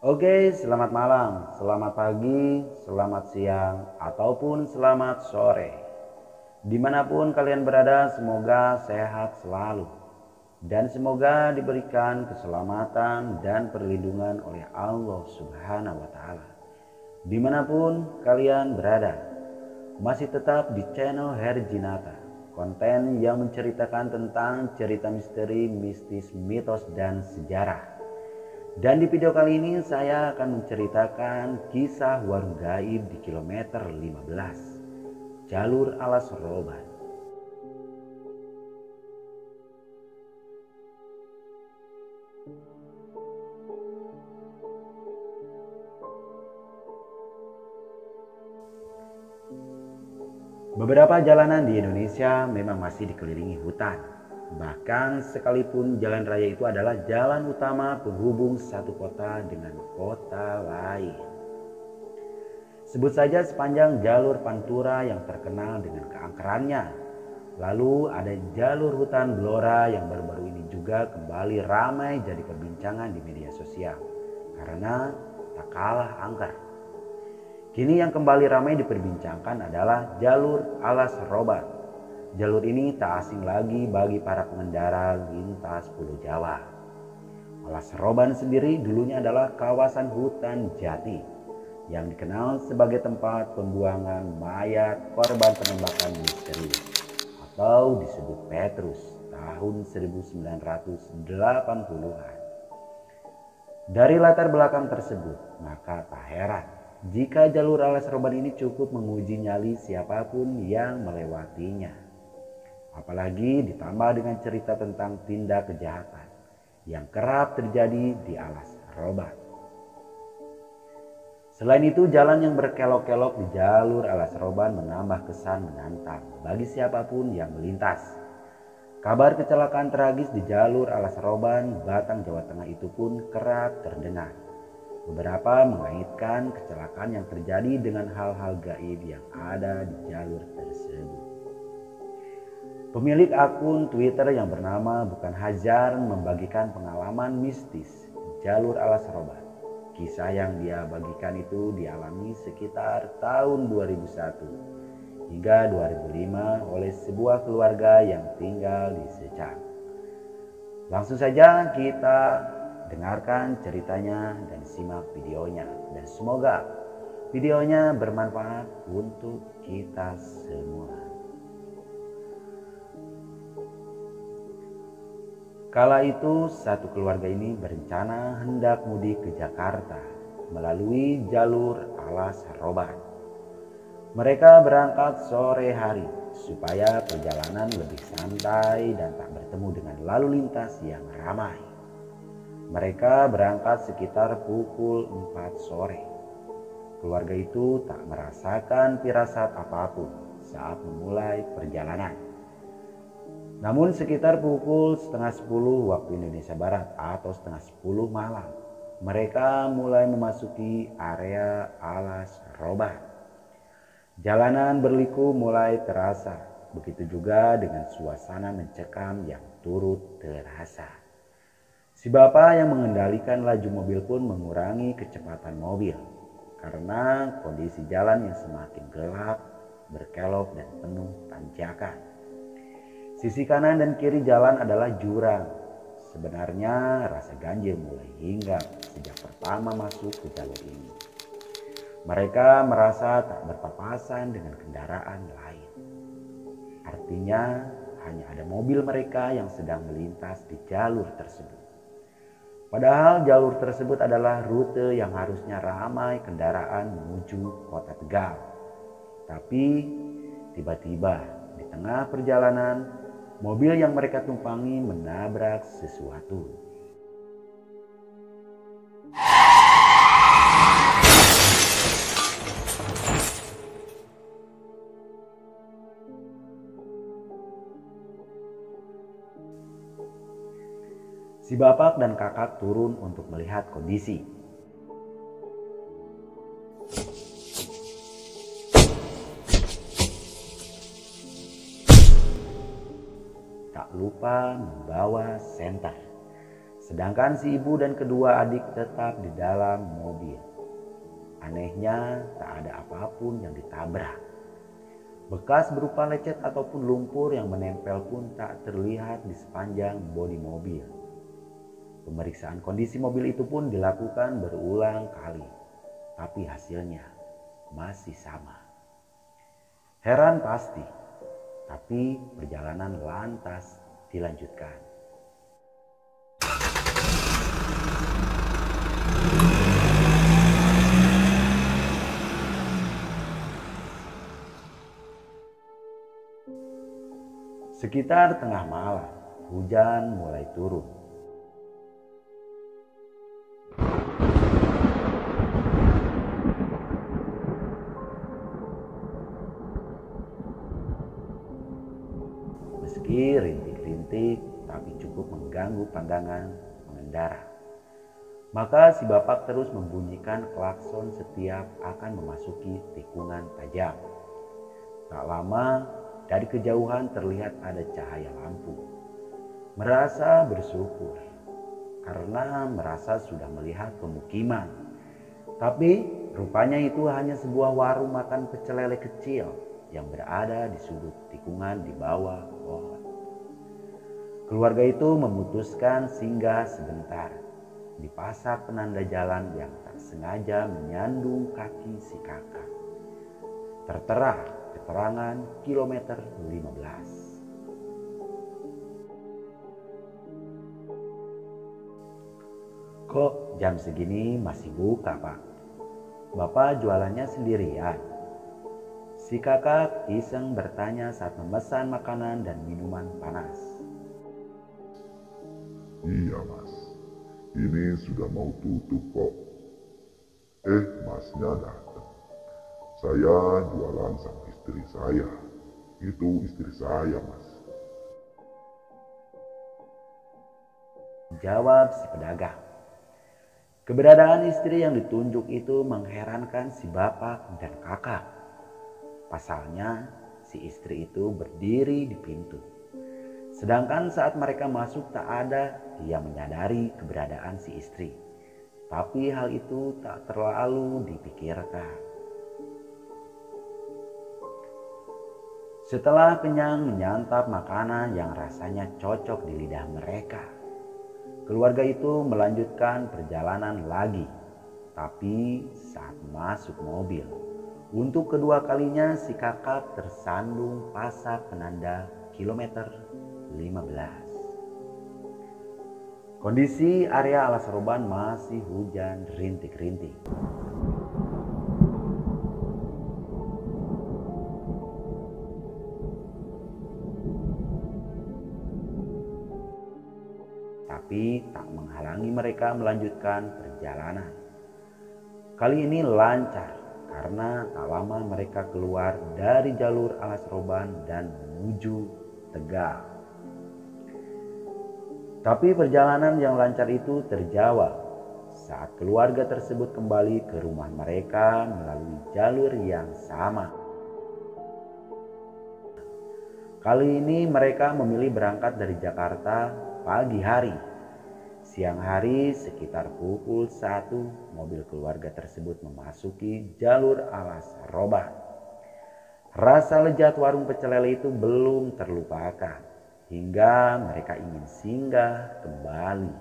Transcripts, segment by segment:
Oke, selamat malam, selamat pagi, selamat siang, ataupun selamat sore. Dimanapun kalian berada, semoga sehat selalu. Dan semoga diberikan keselamatan dan perlindungan oleh Allah Subhanahu wa Ta'ala. Dimanapun kalian berada, masih tetap di channel Herjinata, konten yang menceritakan tentang cerita misteri, mistis, mitos, dan sejarah. Dan di video kali ini saya akan menceritakan kisah warung gaib di kilometer 15, jalur Alas Roban. Beberapa jalanan di Indonesia memang masih dikelilingi hutan. Bahkan sekalipun jalan raya itu adalah jalan utama penghubung satu kota dengan kota lain. Sebut saja sepanjang jalur Pantura yang terkenal dengan keangkerannya. Lalu ada jalur hutan Blora yang baru-baru ini juga kembali ramai jadi perbincangan di media sosial. Karena tak kalah angker. Kini yang kembali ramai diperbincangkan adalah jalur Alas Roban. Jalur ini tak asing lagi bagi para pengendara lintas Pulau Jawa. Alas Roban sendiri dulunya adalah kawasan hutan jati yang dikenal sebagai tempat pembuangan mayat korban penembakan misteri atau disebut Petrus tahun 1980-an. Dari latar belakang tersebut, maka tak heran jika jalur Alas Roban ini cukup menguji nyali siapapun yang melewatinya. Apalagi ditambah dengan cerita tentang tindak kejahatan yang kerap terjadi di Alas Roban. Selain itu, jalan yang berkelok-kelok di jalur Alas Roban menambah kesan menantang bagi siapapun yang melintas. Kabar kecelakaan tragis di jalur Alas Roban, Batang, Jawa Tengah itu pun kerap terdengar. Beberapa mengaitkan kecelakaan yang terjadi dengan hal-hal gaib yang ada di jalur tersebut. Pemilik akun Twitter yang bernama Bukan Hajar membagikan pengalaman mistis jalur Alas Roban. Kisah yang dia bagikan itu dialami sekitar tahun 2001 hingga 2005 oleh sebuah keluarga yang tinggal di Secang. Langsung saja kita dengarkan ceritanya dan simak videonya. Dan semoga videonya bermanfaat untuk kita semua. Kala itu satu keluarga ini berencana hendak mudik ke Jakarta melalui jalur Alas Roban. Mereka berangkat sore hari supaya perjalanan lebih santai dan tak bertemu dengan lalu lintas yang ramai. Mereka berangkat sekitar pukul 4 sore. Keluarga itu tak merasakan firasat apapun saat memulai perjalanan. Namun sekitar pukul setengah 10 waktu Indonesia Barat atau setengah 10 malam, mereka mulai memasuki area Alas Roban. Jalanan berliku mulai terasa, begitu juga dengan suasana mencekam yang turut terasa. Si bapak yang mengendalikan laju mobil pun mengurangi kecepatan mobil karena kondisi jalan yang semakin gelap, berkelok dan penuh tanjakan. Sisi kanan dan kiri jalan adalah jurang. Sebenarnya rasa ganjil mulai hinggap sejak pertama masuk ke jalur ini. Mereka merasa tak berpapasan dengan kendaraan lain. Artinya hanya ada mobil mereka yang sedang melintas di jalur tersebut. Padahal jalur tersebut adalah rute yang harusnya ramai kendaraan menuju kota Tegal. Tapi tiba-tiba di tengah perjalanan, mobil yang mereka tumpangi menabrak sesuatu. Si bapak dan kakak turun untuk melihat kondisi. Tak lupa membawa senter. Sedangkan si ibu dan kedua adik tetap di dalam mobil. Anehnya, tak ada apapun yang ditabrak. Bekas berupa lecet ataupun lumpur yang menempel pun tak terlihat di sepanjang bodi mobil. Pemeriksaan kondisi mobil itu pun dilakukan berulang kali, tapi hasilnya masih sama. Heran pasti, tapi perjalanan lantas dilanjutkan. Sekitar tengah malam, hujan mulai turun. Meski rintik-rintik, tapi cukup mengganggu pandangan pengendara. Maka si bapak terus membunyikan klakson setiap akan memasuki tikungan tajam. Tak lama, dari kejauhan terlihat ada cahaya lampu. Merasa bersyukur karena merasa sudah melihat pemukiman. Tapi rupanya itu hanya sebuah warung makan pecel lele kecil yang berada di sudut tikungan di bawah pohon. Keluarga itu memutuskan singgah sebentar di pasak penanda jalan yang tak sengaja menyandung kaki si kakak. Tertera keterangan kilometer 15. Kok jam segini masih buka, Pak? Bapak jualannya sendirian? Si kakak iseng bertanya saat memesan makanan dan minuman panas. Iya mas, ini sudah mau tutup kok. Masnya datang. Saya jualan sama istri saya. Itu istri saya mas. Jawab si pedagang. Keberadaan istri yang ditunjuk itu mengherankan si bapak dan kakak. Pasalnya si istri itu berdiri di pintu. Sedangkan saat mereka masuk tak ada yang menyadari keberadaan si istri. Tapi hal itu tak terlalu dipikirkan. Setelah kenyang menyantap makanan yang rasanya cocok di lidah mereka, keluarga itu melanjutkan perjalanan lagi. Tapi saat masuk mobil, untuk kedua kalinya si kakak tersandung pasak penanda kilometer 15. Kondisi area Alas Roban masih hujan rintik-rintik. Tapi tak menghalangi mereka melanjutkan perjalanan. Kali ini lancar karena tak lama mereka keluar dari jalur Alas Roban dan menuju Tegal. Tapi perjalanan yang lancar itu terjawab saat keluarga tersebut kembali ke rumah mereka melalui jalur yang sama. Kali ini mereka memilih berangkat dari Jakarta pagi hari. Siang hari sekitar pukul 1 mobil keluarga tersebut memasuki jalur Alas Roban. Rasa lezat warung pecel lele itu belum terlupakan hingga mereka ingin singgah kembali.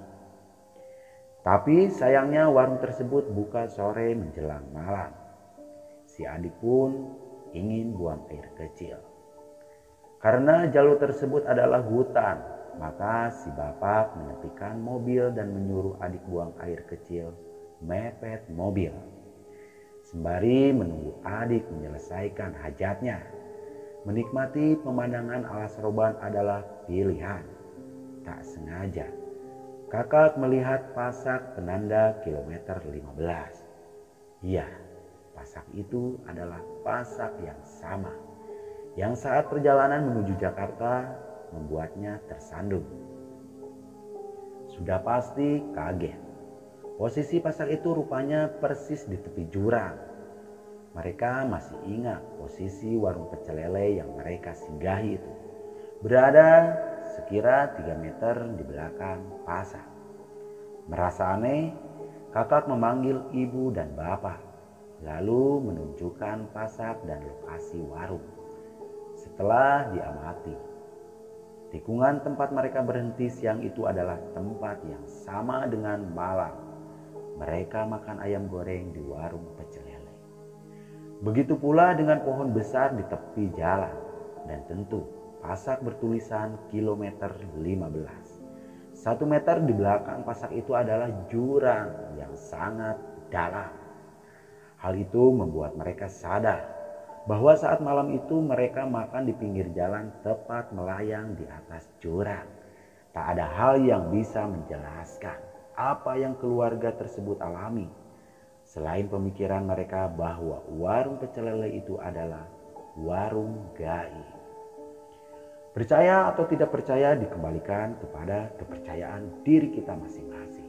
Tapi sayangnya warung tersebut buka sore menjelang malam. Si adik pun ingin buang air kecil. Karena jalur tersebut adalah hutan, maka si bapak menepikan mobil dan menyuruh adik buang air kecil mepet mobil. Sembari menunggu adik menyelesaikan hajatnya. Menikmati pemandangan Alas Roban adalah pilihan. Tak sengaja, kakak melihat pasak penanda kilometer 15. Iya, pasak itu adalah pasak yang sama yang saat perjalanan menuju Jakarta membuatnya tersandung. Sudah pasti kaget. Posisi pasak itu rupanya persis di tepi jurang. Mereka masih ingat posisi warung pecel lele yang mereka singgahi itu berada sekira 3 meter di belakang pasak. Merasa aneh, kakak memanggil ibu dan bapak, lalu menunjukkan pasak dan lokasi warung. Setelah diamati, tikungan tempat mereka berhenti siang itu adalah tempat yang sama dengan malam mereka makan ayam goreng di warung pecel lele. Begitu pula dengan pohon besar di tepi jalan, dan tentu pasak bertulisan kilometer 15. 1 meter di belakang pasak itu adalah jurang yang sangat dalam. Hal itu membuat mereka sadar bahwa saat malam itu mereka makan di pinggir jalan tepat melayang di atas jurang. Tak ada hal yang bisa menjelaskan apa yang keluarga tersebut alami, selain pemikiran mereka bahwa warung pecel lele itu adalah warung gaib. Percaya atau tidak percaya dikembalikan kepada kepercayaan diri kita masing-masing.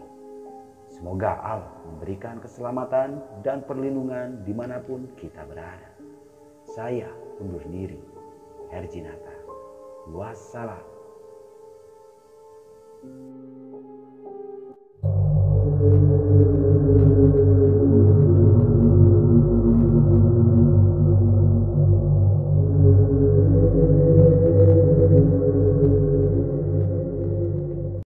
Semoga Allah memberikan keselamatan dan perlindungan dimanapun kita berada. Saya undur diri, Herjinata. Wassalam.